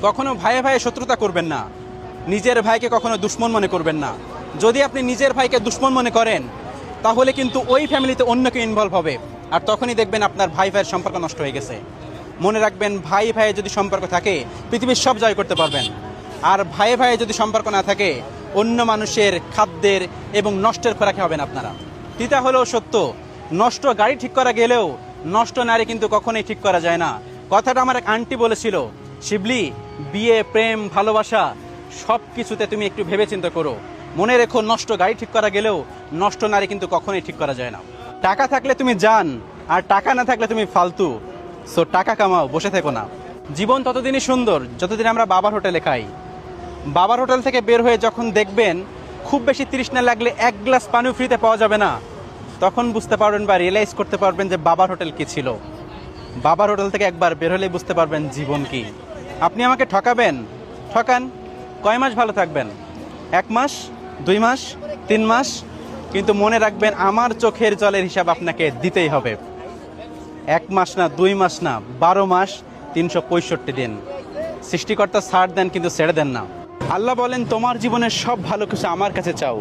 কখনো ভাইয়ে ভাইয়ে শত্রুতা করবেন না, নিজের ভাইকে কখনো দুশ্মন মনে করবেন না। যদি আপনি নিজের ভাইকে দুশ্মন মনে করেন তাহলে কিন্তু ওই ফ্যামিলিতে অন্য কেউ ইনভলভ হবে, আর তখনই দেখবেন আপনার ভাই ভাইয়ের সম্পর্ক নষ্ট হয়ে গেছে। মনে রাখবেন, ভাই ভাইয়ে যদি সম্পর্ক থাকে পৃথিবীর সব জয় করতে পারবেন, আর ভাই ভাইয়ে যদি সম্পর্ক না থাকে অন্য মানুষের খাদ্যের এবং নষ্টের খোরাকে হবেন আপনারা। তিতা হলেও সত্য, নষ্ট গাড়ি ঠিক করা গেলেও নষ্ট নারী কিন্তু কখনোই ঠিক করা যায় না। কথাটা আমার এক আন্টি বলেছিল, শিবলি, বিয়ে, প্রেম, ভালোবাসা সব কিছুতে তুমি একটু ভেবে চিন্তা করো। মনে রেখো, নষ্ট গাড়ি ঠিক করা গেলেও নষ্ট নারী কিন্তু কখনোই ঠিক করা যায় না। টাকা থাকলে তুমি জান, আর টাকা না থাকলে তুমি ফালতু। সো টাকা কামাও, বসে থেকো না। জীবন ততদিনই সুন্দর যতদিন আমরা বাবার হোটেলে খাই। বাবার হোটেল থেকে বের হয়ে যখন দেখবেন খুব বেশি তৃষ্ণা লাগলে এক গ্লাস পানিও ফ্রিতে পাওয়া যাবে না, তখন বুঝতে পারবেন বা রিয়েলাইজ করতে পারবেন যে বাবার হোটেল কি ছিল। বাবার হোটেল থেকে একবার বের হলেই বুঝতে পারবেন জীবন কি। আপনি আমাকে ঠকাবেন, ঠকান, কয় মাস ভালো থাকবেন? 1 মাস, 2 মাস, 3 মাস, কিন্তু মনে রাখবেন আমার চোখের জলের হিসাব আপনাকে দিতেই হবে। 1 মাস না, 2 মাস না, 12 মাস, 365 দিন। সৃষ্টিকর্তা ছাড় দেন কিন্তু ছেড়ে দেন না। আল্লাহ বলেন, তোমার জীবনের সব ভালো কিছু আমার কাছে চাও,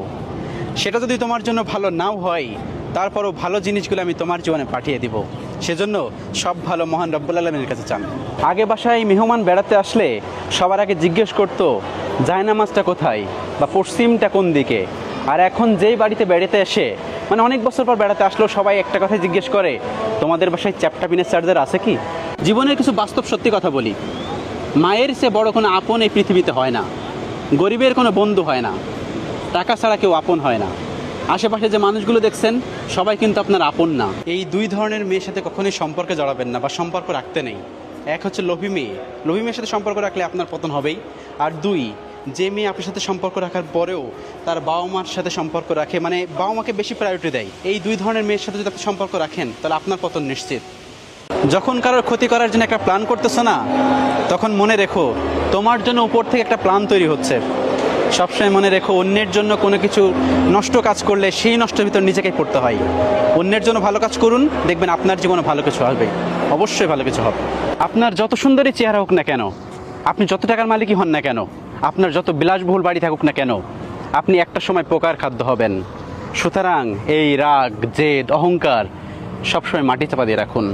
সেটা যদি তোমার জন্য ভালো নাও হয় তারপরও ভালো জিনিসগুলো আমি তোমার জীবনে পাঠিয়ে দিব। সেজন্য সব ভালো মহান রব্বুল আলামিনের কাছে চান। আগে বাসায় মেহমান বেড়াতে আসলে সবার আগে জিজ্ঞেস করতো জায়নামাজটা কোথায় বা পশ্চিমটা কোন দিকে। আর এখন যেই বাড়িতে বেড়াতে এসে, মানে অনেক বছর পর বেড়াতে আসলেও সবাই একটা কথাই জিজ্ঞেস করে, তোমাদের বাসায় চ্যাপটা পিনের চার্জার আছে কি? জীবনের কিছু বাস্তব সত্যি কথা বলি, মায়ের চেয়ে বড় কোনো আপন এই পৃথিবীতে হয় না, গরিবের কোনো বন্ধু হয় না, টাকা ছাড়া কেউ আপন হয় না। আশেপাশে যে মানুষগুলো দেখছেন সবাই কিন্তু আপনার আপন না। এই 2 ধরনের মেয়ের সাথে কখনোই সম্পর্কে জড়াবেন না বা সম্পর্ক রাখতে নেই। এক হচ্ছে লোভী মেয়ে, লোভী মেয়ের সাথে সম্পর্ক রাখলে আপনার পতন হবেই। আর 2, যে মেয়ে আপনার সাথে সম্পর্ক রাখার পরেও তার বাবা মার সাথে সম্পর্ক রাখে, মানে বাবা মাকে বেশি প্রায়োরিটি দেয়, এই 2 ধরনের মেয়ের সাথে যদি আপনি সম্পর্ক রাখেন তাহলে আপনার পতন নিশ্চিত। যখন কারোর ক্ষতি করার জন্য একটা প্ল্যান করতেছো না, তখন মনে রেখো তোমার জন্য উপর থেকে একটা প্ল্যান তৈরি হচ্ছে। সবসময় মনে রেখো, অন্যের জন্য কোনো কিছু নষ্ট কাজ করলে সেই নষ্টের ভিতর নিজেকেই পড়তে হয়। অন্যের জন্য ভালো কাজ করুন, দেখবেন আপনার জীবনে ভালো কিছু আসবে, অবশ্যই ভালো কিছু হবে। আপনার যত সুন্দরী চেহারা হোক না কেন, আপনি যত টাকার মালিকই হন না কেন, আপনার যত বিলাসবহুল বাড়ি থাকুক না কেন, আপনি একটা সময় পোকার খাদ্য হবেন। সুতরাং এই রাগ, জেদ, অহংকার সবসময় মাটি চাপা দিয়ে রাখুন।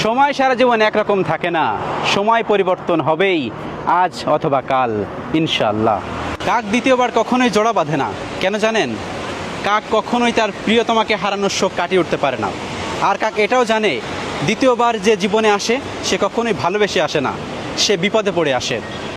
সময় সারা জীবন একরকম থাকে না, সময় পরিবর্তন হবেই, আজ অথবা কাল, ইনশাআল্লাহ। কাক দ্বিতীয়বার কখনোই জোড়া বাঁধে না, কেন জানেন? কাক কখনোই তার প্রিয়তমাকে হারানোর শোক কাটিয়ে উঠতে পারে না। আর কাক এটাও জানে, দ্বিতীয়বার যে জীবনে আসে সে কখনোই ভালোবেসে আসে না, সে বিপদে পড়ে আসে।